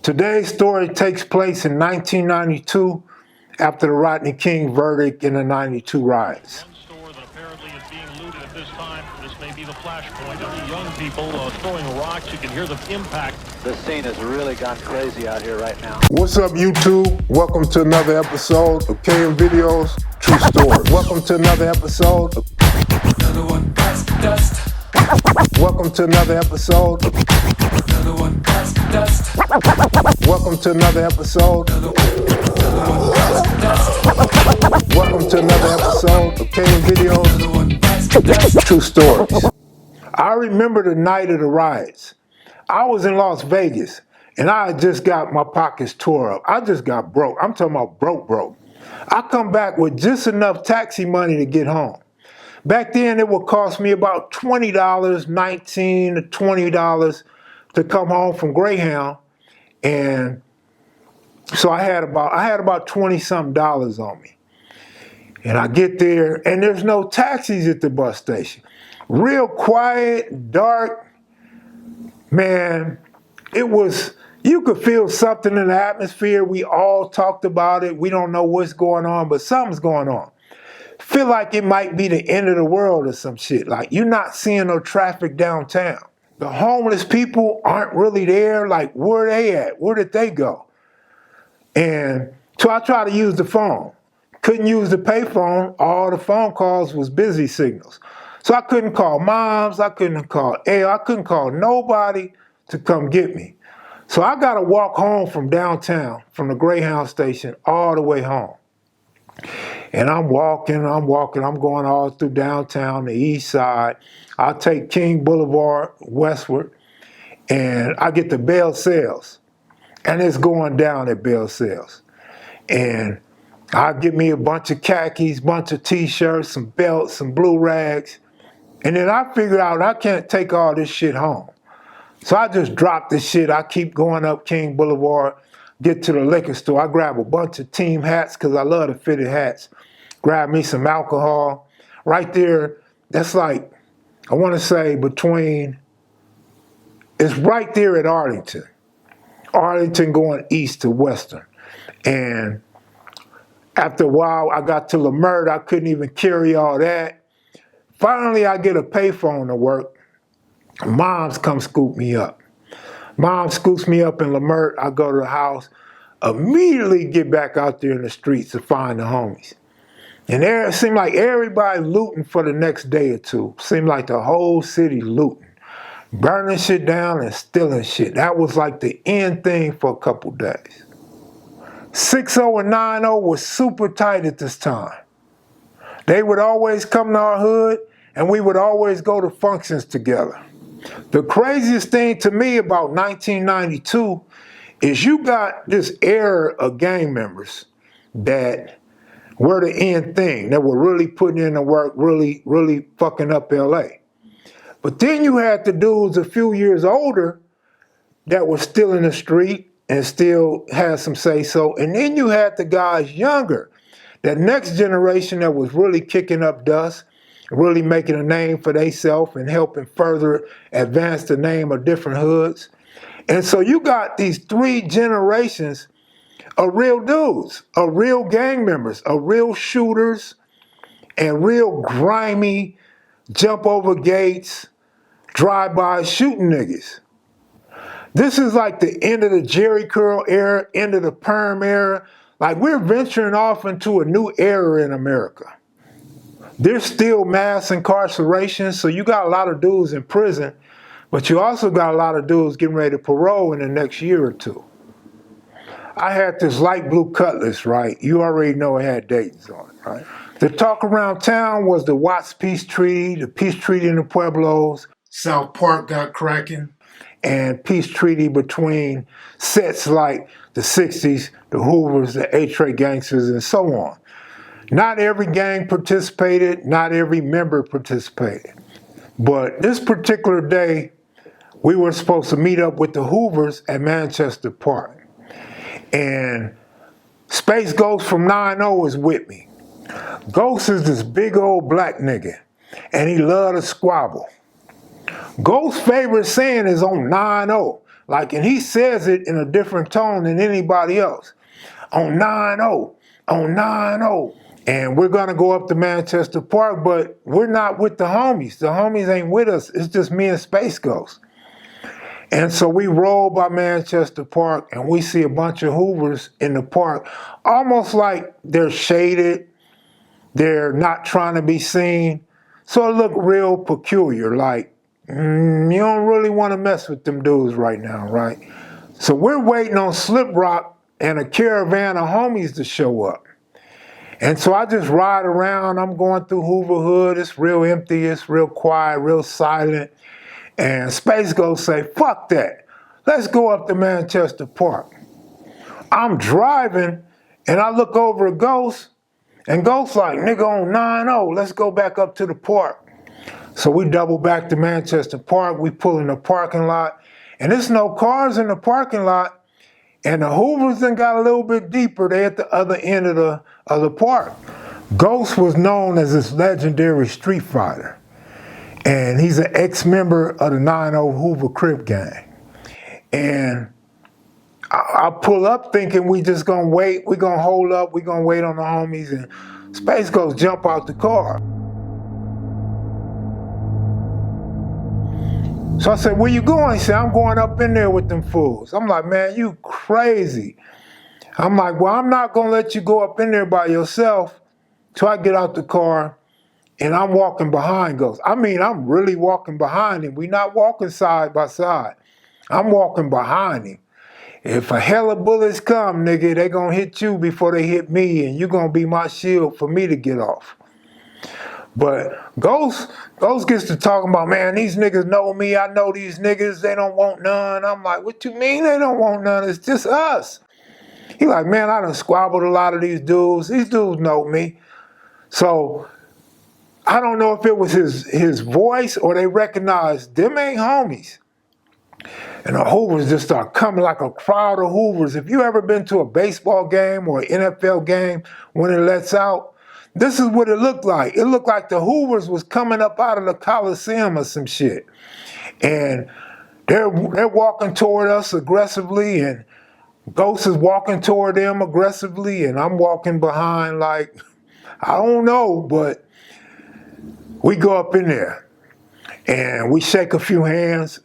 Today's story takes place in 1992 after the Rodney King verdict in the 92 riots. One store that apparently is being looted at this time. This may be the flashpoint of the young people throwing rocks. You can hear the impact. The scene has really gone crazy out here right now. What's up, YouTube? Welcome to another episode of KM True Story. Welcome to another episode of Another one bites the dust. Welcome to another episode of Another one bites the dust. Welcome to another episode. Another one bites the dust. Welcome to another episode of KM Another one bites the dust. True Stories. I remember the night of the riots. I was in Las Vegas, and I had just got my pockets tore up. I just got broke. I'm talking about broke. I come back with just enough taxi money to get home. Back then, it would cost me about $20, $19 to $20 to come home from Greyhound, and so I had about 20-something dollars on me. And I get there, and there's no taxis at the bus station. Real quiet, dark. Man, it was, you could feel something in the atmosphere. We all talked about it. We don't know what's going on, but something's going on. Feel like it might be the end of the world or some shit. Like, you're not seeing no traffic downtown. The homeless people aren't really there. Like, where are they at? Where did they go? And so I tried to use the phone. Couldn't use the payphone. All the phone calls was busy signals. So I couldn't call moms. I couldn't call Al. I couldn't call nobody to come get me. So I got to walk home from downtown, from the Greyhound station, all the way home. And I'm walking, I'm going all through downtown, the east side. I take King Boulevard westward, and I get to Bell Sales. And it's going down at Bell Sales. And I get me a bunch of khakis, bunch of t-shirts, some belts, some blue rags. And then I figured out I can't take all this shit home. So I just drop this shit. I keep going up King Boulevard, get to the liquor store. I grab a bunch of team hats because I love the fitted hats. Grab me some alcohol. Right there, that's like, I want to say it's right there at Arlington. Arlington going east to Western. And after a while, I got to Lamert. I couldn't even carry all that. Finally, I get a payphone to work. Mom's come scoop me up. Mom scoops me up in Lamert. I go to the house, immediately get back out there in the streets to find the homies. And there it seemed like everybody looting for the next day or two. Seemed like the whole city looting. Burning shit down and stealing shit. That was like the end thing for a couple days. 6-0 and 9-0 was super tight at this time. They would always come to our hood, and we would always go to functions together. The craziest thing to me about 1992 is you got this era of gang members that were the end thing, that were really putting in the work, really fucking up LA. But then you had the dudes a few years older that were still in the street and still had some say-so. And then you had the guys younger, that next generation that was really kicking up dust, really making a name for themselves and helping further advance the name of different hoods. And so you got these three generations of real dudes, of real gang members, of real shooters, and real grimy, jump over gates, drive-by shooting niggas. This is like the end of the Jerry Curl era, end of the perm era. Like, we're venturing off into a new era in America. There's still mass incarceration, so you got a lot of dudes in prison, but you also got a lot of dudes getting ready to parole in the next year or two. I had this light blue Cutlass, right? You already know it had Dayton's on it, right? The talk around town was the Watts Peace Treaty, the Peace Treaty in the Pueblos. South Park got cracking, and peace treaty between sets like the 60s, the Hoovers, the A-Tray gangsters, and so on. Not every gang participated, not every member participated. But this particular day, we were supposed to meet up with the Hoovers at Manchester Park. And Space Ghost from 9-0 is with me. Ghost is this big old black nigga, and he loved to squabble. Ghost's favorite saying is on 9-0. Like, and he says it in a different tone than anybody else. On 9-0, on 9-0. And we're gonna go up to Manchester Park, but we're not with the homies. The homies ain't with us. It's just me and Space Ghost. And so we roll by Manchester Park and we see a bunch of Hoovers in the park, almost like they're shaded. They're not trying to be seen. So it looked real peculiar, like, you don't really want to mess with them dudes right now, right? So we're waiting on Slip Rock and a caravan of homies to show up. And so I just ride around. I'm going through Hoover Hood. It's real empty. It's real quiet, real silent. And Space Ghost say, fuck that. Let's go up to Manchester Park. I'm driving and I look over at Ghost and Ghost like, nigga on 9-0, let's go back up to the park. So we double back to Manchester Park. We pull in the parking lot and there's no cars in the parking lot. And the Hoovers then got a little bit deeper. They at the other end of the park. Ghost was known as this legendary street fighter. And he's an ex-member of the 9-0 Hoover Crip gang. And I pull up thinking we just gonna wait, we gonna hold up, we gonna wait on the homies, and Space Ghost jump out the car. So I said, where you going? He said, I'm going up in there with them fools. I'm like, man, you crazy. I'm like, well, I'm not gonna let you go up in there by yourself. So I get out the car and I'm walking behind Ghost. I mean, I'm really walking behind him. We're not walking side by side. I'm walking behind him. If a hell of bullets come, nigga, they gonna hit you before they hit me, and you gonna be my shield for me to get off. But Ghost gets to talking about, man, these niggas know me. I know these niggas. They don't want none. I'm like, what you mean they don't want none? It's just us. He like, man, I done squabbled a lot of these dudes. These dudes know me. So I don't know if it was his voice or they recognized them ain't homies. And the Hoovers just start coming like a crowd of Hoovers. If you ever been to a baseball game or an NFL game when it lets out, this is what it looked like. It looked like the Hoovers was coming up out of the Coliseum or some shit. And they're walking toward us aggressively, and Ghost is walking toward them aggressively, and I'm walking behind like, I don't know, but we go up in there and we shake a few hands.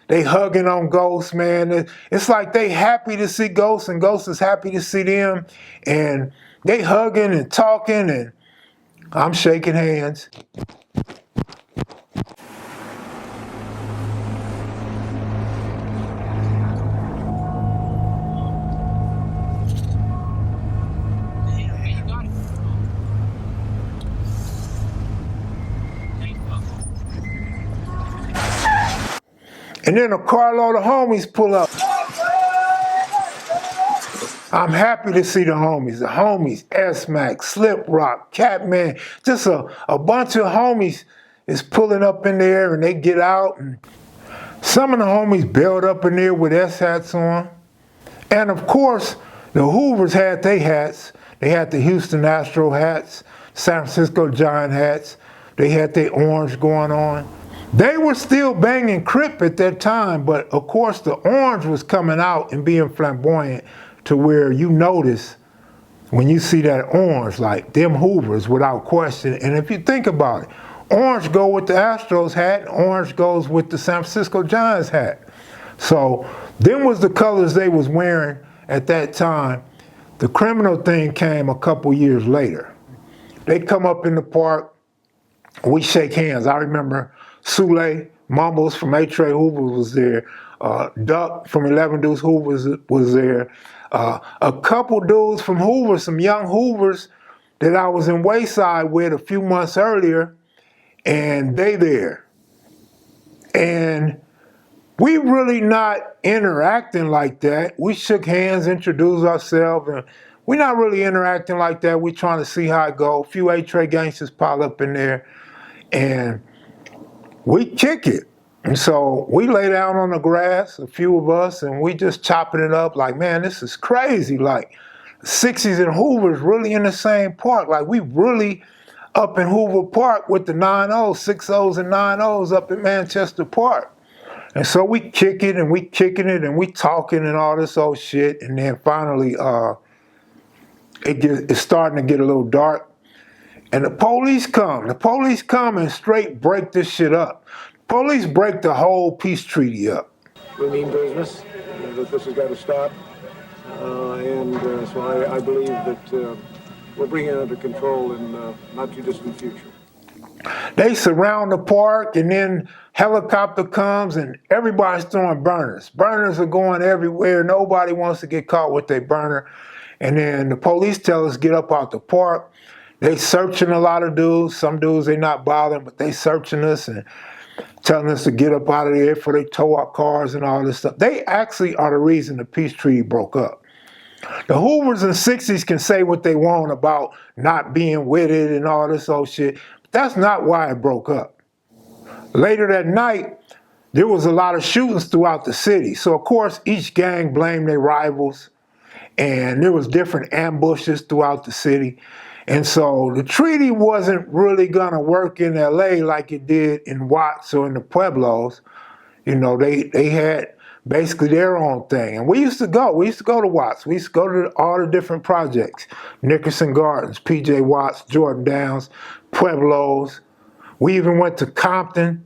They hugging on Ghost, man. It's like they happy to see Ghost and Ghost is happy to see them. And they hugging and talking and I'm shaking hands. And then a carload of homies pull up. I'm happy to see the homies. The homies, S-Mac, Slip Rock, Kaptain, just a bunch of homies is pulling up in there and they get out. And some of the homies bailed up in there with S-hats on. And of course, the Hoovers had their hats. They had the Houston Astro hats, San Francisco Giant hats. They had their orange going on. They were still banging Crip at that time, but of course the orange was coming out and being flamboyant to where you notice when you see that orange, like them Hoovers without question. And if you think about it, orange go with the Astros hat, and orange goes with the San Francisco Giants hat. So them was the colors they was wearing at that time. The criminal thing came a couple years later. They come up in the park, we shake hands. I remember Sule Mumbles from A-Tray Hoover was there. Duck from 11 Deuce Hoover was there. A couple dudes from Hoover, some young Hoovers that I was in Wayside with a few months earlier, and they there. And we really not interacting like that. We shook hands, introduced ourselves, and we're not really interacting like that. We're trying to see how it go. A few A-Tray gangsters pile up in there, and we kick it. And so we lay down on the grass, a few of us, and we just chopping it up like, man, this is crazy. Like, 60s and Hoover's really in the same park. Like, we really up in Hoover Park with the 9-0s, 6-0s and 9-0s up in Manchester Park. And so we kicking and we kicking it and we talking and all this old shit. And then finally, it's starting to get a little dark. And the police come. The police come and straight break this shit up. Police break the whole peace treaty up. We mean business, that this has got to stop. So I believe that we'll bring it under control in not too distant future. They surround the park, and then helicopter comes and everybody's throwing burners. Burners are going everywhere. Nobody wants to get caught with their burner. And then the police tell us get up out the park. They searching a lot of dudes. Some dudes they not bothering, but they searching us and telling us to get up out of there before they tow our cars and all this stuff. They actually are the reason the peace treaty broke up. The Hoovers and 60s can say what they want about not being with it and all this old shit. But that's not why it broke up. Later that night, there was a lot of shootings throughout the city. So, of course, each gang blamed their rivals. And there was different ambushes throughout the city. And so the treaty wasn't really going to work in LA like it did in Watts or in the Pueblos. You know, they had basically their own thing. And we used to go to Watts. We used to go to all the different projects. Nickerson Gardens, PJ Watts, Jordan Downs, Pueblos. We even went to Compton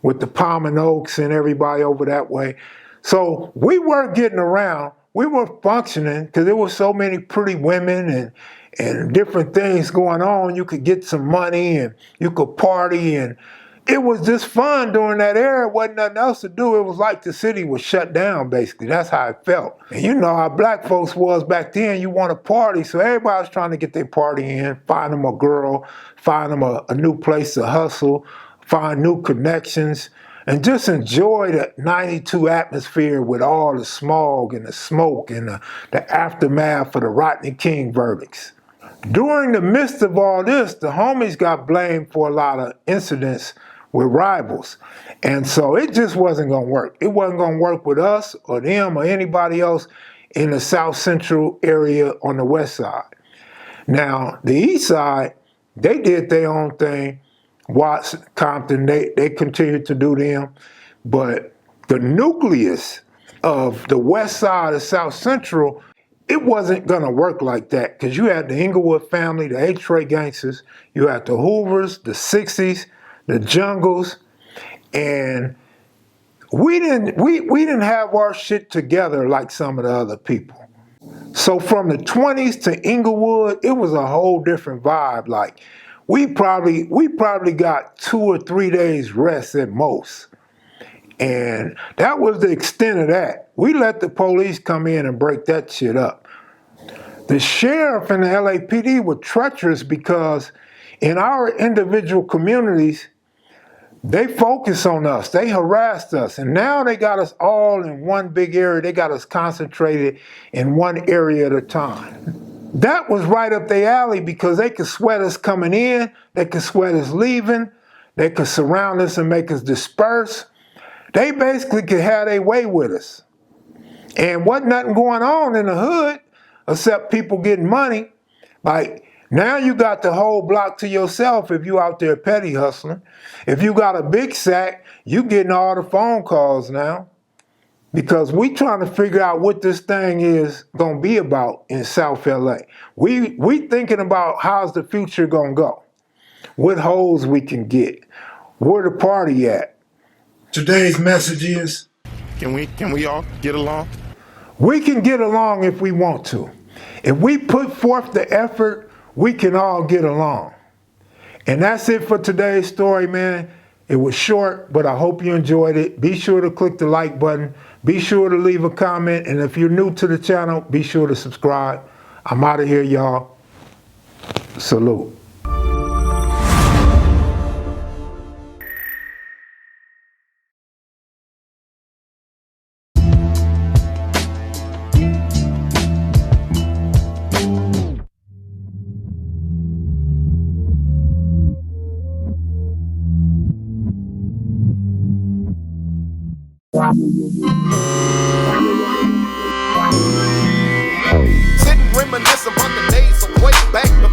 with the Palm and Oaks and everybody over that way. So we were getting around. We were functioning because there were so many pretty women and different things going on. You could get some money and you could party, and it was just fun during that era. It wasn't nothing else to do. It was like the city was shut down, basically. That's how it felt. And you know how black folks was back then. You want to party, so everybody was trying to get their party in, find them a girl, find them a new place to hustle, find new connections, and just enjoy the 92 atmosphere with all the smog and the smoke and the aftermath of the Rodney King verdicts. During the midst of all this, the homies got blamed for a lot of incidents with rivals. And so it just wasn't going to work. It wasn't going to work with us or them or anybody else in the South Central area on the west side. Now, the east side, they did their own thing. Watts, Compton, they continued to do them. But the nucleus of the west side of South Central, it wasn't going to work like that, because you had the Inglewood family, the H-Ray gangsters, you had the Hoovers, the 60s, the Jungles, and we didn't have our shit together like some of the other people. So from the 20s to Inglewood, it was a whole different vibe. Like we probably got 2 or 3 days rest at most. And that was the extent of that. We let the police come in and break that shit up. The sheriff and the LAPD were treacherous because in our individual communities, they focused on us. They harassed us. And now they got us all in one big area. They got us concentrated in one area at a time. That was right up their alley because they could sweat us coming in. They could sweat us leaving. They could surround us and make us disperse. They basically could have their way with us. And wasn't nothing going on in the hood except people getting money. Like, now you got the whole block to yourself if you out there petty hustling. If you got a big sack, you getting all the phone calls now. Because we trying to figure out what this thing is going to be about in South LA. We thinking about how's the future going to go. What holes we can get. Where the party at. Today's message is, can we all get along? We can get along if we want to. If we put forth the effort, we can all get along. And that's it for today's story, man. It was short, but I hope you enjoyed it. Be sure to click the like button. Be sure to leave a comment. And if you're new to the channel, be sure to subscribe. I'm out of here, y'all. Salute. Sitting reminiscing about the days of way back.